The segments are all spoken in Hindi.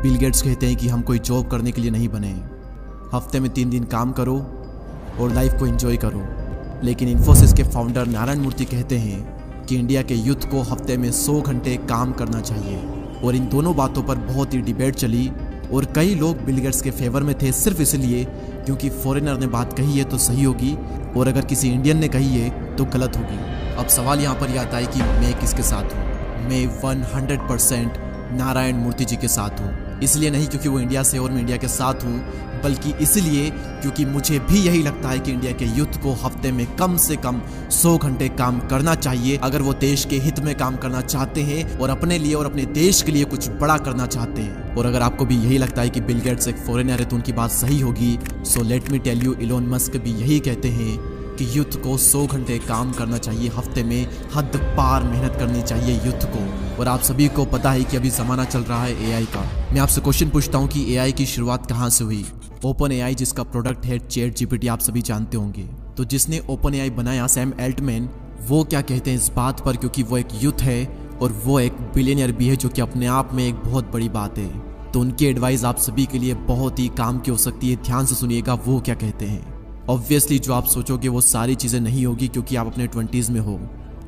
बिल गेट्स कहते हैं कि हम कोई जॉब करने के लिए नहीं बने, हफ्ते में 3 दिन काम करो और लाइफ को एंजॉय करो। लेकिन इन्फोसिस के फाउंडर नारायण मूर्ति कहते हैं कि इंडिया के यूथ को हफ्ते में 100 घंटे काम करना चाहिए। और इन दोनों बातों पर बहुत ही डिबेट चली और कई लोग बिल गेट्स के फेवर में थे सिर्फ इसलिए क्योंकि फॉरेनर ने बात कही है तो सही होगी और अगर किसी इंडियन ने कही है तो गलत होगी। अब सवाल यहाँ पर यह आता है कि मैं किसके साथ हूँ। मैं 100% नारायण मूर्ति जी के साथ हूँ। इसलिए नहीं क्योंकि वो इंडिया से और मैं इंडिया के साथ हूँ, बल्कि इसलिए क्योंकि मुझे भी यही लगता है कि इंडिया के यूथ को हफ्ते में कम से कम 100 घंटे काम करना चाहिए अगर वो देश के हित में काम करना चाहते हैं और अपने लिए और अपने देश के लिए कुछ बड़ा करना चाहते हैं। और अगर आपको भी यही लगता है कि बिल गेट्स एक फॉरेनर है तो उनकी बात सही होगी, so let me tell you, Elon Musk भी यही कहते हैं कि यूथ को 100 घंटे काम करना चाहिए हफ्ते में, हद पार मेहनत करनी चाहिए यूथ को। और आप सभी को पता है कि अभी ज़माना चल रहा है एआई का। मैं आपसे क्वेश्चन पूछता हूँ कि एआई की शुरुआत कहाँ से हुई। ओपन एआई जिसका प्रोडक्ट है चैट जीपीटी, आप सभी जानते होंगे। तो जिसने ओपन एआई बनाया सैम एल्टमैन, वो क्या कहते हैं इस बात पर, क्योंकि वो एक यूथ है और वो एक बिलियनियर भी है, जो कि अपने आप में एक बहुत बड़ी बात है। तो उनकी एडवाइस आप सभी के लिए बहुत ही काम की हो सकती है। ध्यान से सुनिएगा वो क्या कहते हैं। ऑब्वियसली जो आप सोचोगे वो सारी चीज़ें नहीं होगी क्योंकि आप अपने 20s में हो,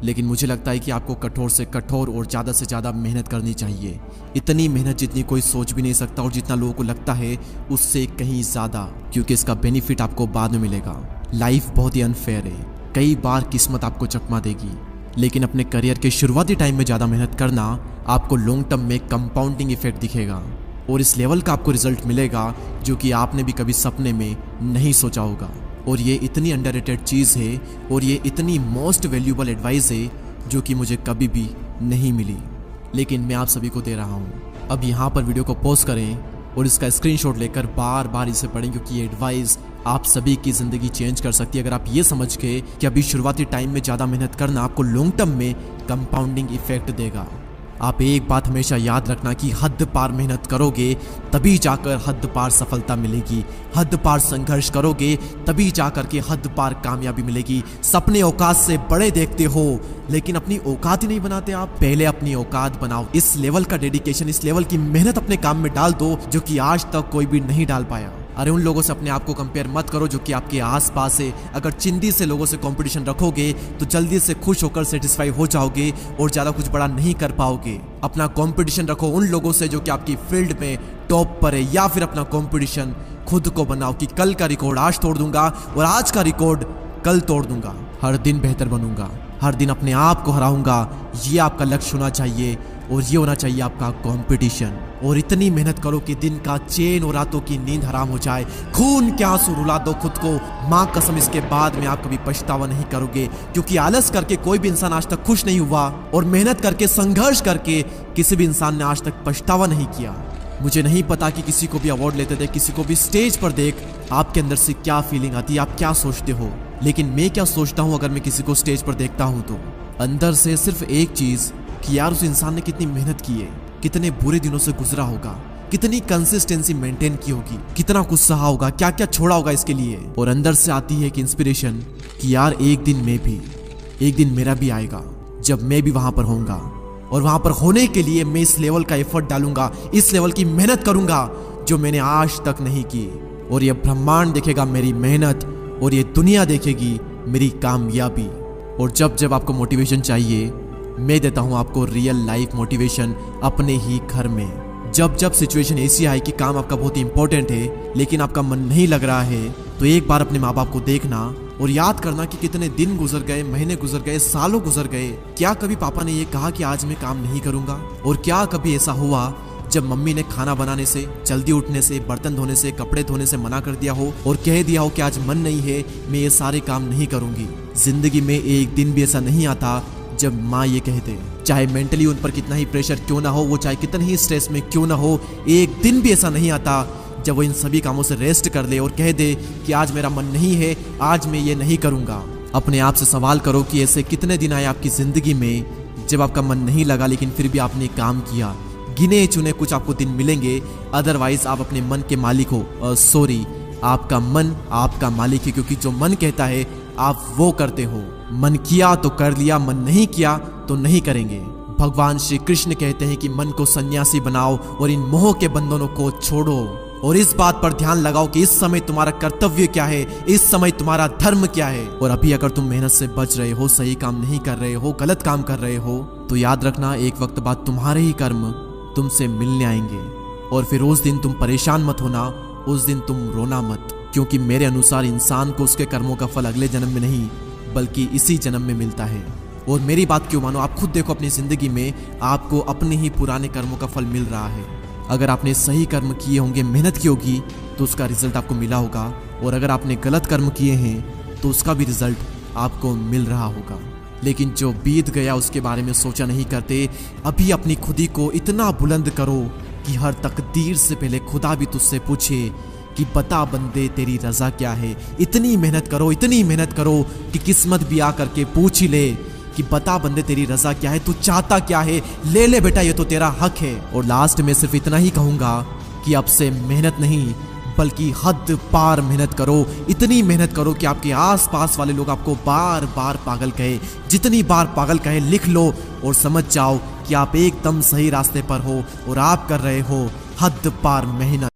लेकिन मुझे लगता है कि आपको कठोर से कठोर और ज़्यादा से ज़्यादा मेहनत करनी चाहिए। इतनी मेहनत जितनी कोई सोच भी नहीं सकता और जितना लोगों को लगता है उससे कहीं ज़्यादा, क्योंकि इसका बेनिफिट आपको बाद में मिलेगा। लाइफ बहुत ही अनफेयर है, कई बार किस्मत आपको चकमा देगी, लेकिन अपने करियर के शुरुआती टाइम में ज़्यादा मेहनत करना आपको लॉन्ग टर्म में कंपाउंडिंग इफेक्ट दिखेगा और इस लेवल का आपको रिजल्ट मिलेगा जो कि आपने भी कभी सपने में नहीं सोचा होगा। और ये इतनी अंडररेटेड चीज़ है और ये इतनी मोस्ट वैल्यूएबल एडवाइस है जो कि मुझे कभी भी नहीं मिली, लेकिन मैं आप सभी को दे रहा हूँ। अब यहाँ पर वीडियो को पॉज करें और इसका स्क्रीनशॉट लेकर बार बार इसे पढ़ें, क्योंकि ये एडवाइस आप सभी की ज़िंदगी चेंज कर सकती है अगर आप ये समझ के कि अभी शुरुआती टाइम में ज़्यादा मेहनत करना आपको लॉन्ग टर्म में कंपाउंडिंग इफेक्ट देगा। आप एक बात हमेशा याद रखना कि हद पार मेहनत करोगे तभी जाकर हद पार सफलता मिलेगी, हद पार संघर्ष करोगे तभी जाकर के हद पार कामयाबी मिलेगी। सपने औकात से बड़े देखते हो लेकिन अपनी औकात ही नहीं बनाते आप। पहले अपनी औकात बनाओ। इस लेवल का डेडिकेशन, इस लेवल की मेहनत अपने काम में डाल दो जो कि आज तक कोई भी नहीं डाल पाया। अरे उन लोगों से अपने आप को कंपेयर मत करो जो कि आपके आसपास है। अगर चिंदी से लोगों से कंपटीशन रखोगे तो जल्दी से खुश होकर सेटिस्फाई हो जाओगे और ज़्यादा कुछ बड़ा नहीं कर पाओगे। अपना कंपटीशन रखो उन लोगों से जो कि आपकी फील्ड में टॉप पर है, या फिर अपना कंपटीशन खुद को बनाओ कि कल का रिकॉर्ड आज तोड़ दूंगा और आज का रिकॉर्ड कल तोड़ दूंगा। हर दिन बेहतर बनूंगा, हर दिन अपने आप को हराऊंगा। ये आपका लक्ष्य होना चाहिए और ये होना चाहिए आपका कंपटीशन। और इतनी मेहनत करो कि दिन का चैन और रातों की नींद हराम हो जाए। खून के आंसू रुला दो खुद को, माँ कसम इसके बाद में आप कभी पछतावा नहीं करोगे, क्योंकि आलस करके कोई भी इंसान आज तक खुश नहीं हुआ और मेहनत करके, संघर्ष करके किसी भी इंसान ने आज तक पछतावा नहीं किया। मुझे नहीं पता कि किसी को भी अवार्ड लेते थे, किसी को भी स्टेज पर देख आपके अंदर से क्या फीलिंग आती है, आप क्या सोचते हो, लेकिन मैं क्या सोचता हूँ अगर मैं किसी को स्टेज पर देखता हूँ तो अंदर से सिर्फ एक चीज कि यार उस इंसान ने कितनी मेहनत की है, कितने बुरे दिनों से गुजरा होगा, कितनी कंसिस्टेंसी मेंटेन की होगी, कितना कुछ सहा होगा, क्या क्या छोड़ा होगा इसके लिए। और अंदर से आती है एक इंस्पिरेशन कि यार एक दिन मेरा भी आएगा जब मैं भी वहां पर होऊंगा और वहां पर होने के लिए मैं इस लेवल का एफर्ट डालूंगा, इस लेवल की मेहनत करूंगा जो मैंने आज तक नहीं की। और ये ब्रह्मांड देखेगा मेरी मेहनत और ये दुनिया देखेगी मेरी कामयाबी। और जब जब आपको मोटिवेशन चाहिए मैं देता हूं आपको रियल लाइफ मोटिवेशन अपने ही घर में। जब जब सिचुएशन ऐसी आए कि काम आपका बहुत ही इंपॉर्टेंट है लेकिन आपका मन नहीं लग रहा है, तो एक बार अपने माँ बाप को देखना और याद करना कि कितने दिन गुजर गए, महीने गुजर गए, सालों गुजर गए। क्या कभी पापा ने ये कहा कि आज मैं काम नहीं करूंगा? और क्या कभी ऐसा हुआ जब मम्मी ने खाना बनाने से, जल्दी उठने से, बर्तन धोने से, कपड़े धोने से मना कर दिया हो और कह दिया हो कि आज मन नहीं है, मैं ये सारे काम नहीं करूंगी? जिंदगी में एक दिन भी ऐसा नहीं आता जब माँ ये कहते, चाहे मेंटली उन पर कितना ही प्रेशर क्यों ना हो, वो चाहे कितने ही स्ट्रेस में क्यों ना हो, एक दिन भी ऐसा नहीं आता जब वो इन सभी कामों से रेस्ट कर ले और कह दे कि आज मेरा मन नहीं है, आज मैं ये नहीं करूंगा। अपने आप से सवाल करो कि ऐसे कितने दिन आए आपकी जिंदगी में जब आपका मन नहीं लगा लेकिन फिर भी आपने काम किया। गिने चुने कुछ आपको दिन मिलेंगे, अदरवाइज आप अपने मन के मालिक हो। सॉरी, आपका मन आपका मालिक है, क्योंकि जो मन कहता है आप वो करते हो। मन किया तो कर लिया, मन नहीं किया तो नहीं करेंगे। भगवान श्री कृष्ण कहते हैं कि मन को सन्यासी बनाओ और इन मोह के बंधनों को छोड़ो, और इस बात पर ध्यान लगाओ कि इस समय तुम्हारा कर्तव्य क्या है, इस समय तुम्हारा धर्म क्या है। और अभी अगर तुम मेहनत से बच रहे हो, सही काम नहीं कर रहे हो, गलत काम कर रहे हो, तो याद रखना एक वक्त बाद तुम्हारे ही कर्म तुमसे मिलने आएंगे। और फिर उस दिन तुम परेशान मत होना, उस दिन तुम रोना मत, क्योंकि मेरे अनुसार इंसान को उसके कर्मों का फल अगले जन्म में नहीं बल्कि इसी जन्म में मिलता है। और मेरी बात क्यों मानो, आप खुद देखो अपनी जिंदगी में आपको अपने ही पुराने कर्मों का फल मिल रहा है। अगर आपने सही कर्म किए होंगे, मेहनत की होगी, तो उसका रिजल्ट आपको मिला होगा, और अगर आपने गलत कर्म किए हैं तो उसका भी रिजल्ट आपको मिल रहा होगा। लेकिन जो बीत गया उसके बारे में सोचा नहीं करते। अभी अपनी खुदी को इतना बुलंद करो कि हर तकदीर से पहले खुदा भी तुझसे पूछे कि बता बंदे तेरी रजा क्या है। इतनी मेहनत करो, इतनी मेहनत करो कि किस्मत भी आकर के पूछ ही ले कि बता बंदे तेरी रजा क्या है, तू चाहता क्या है, ले ले बेटा, ये तो तेरा हक है। और लास्ट में सिर्फ इतना ही कहूंगा कि अब से मेहनत नहीं बल्कि हद पार मेहनत करो। इतनी मेहनत करो कि आपके आसपास वाले लोग आपको बार बार पागल कहे। जितनी बार पागल कहे लिख लो और समझ जाओ कि आप एकदम सही रास्ते पर हो और आप कर रहे हो हद पार मेहनत।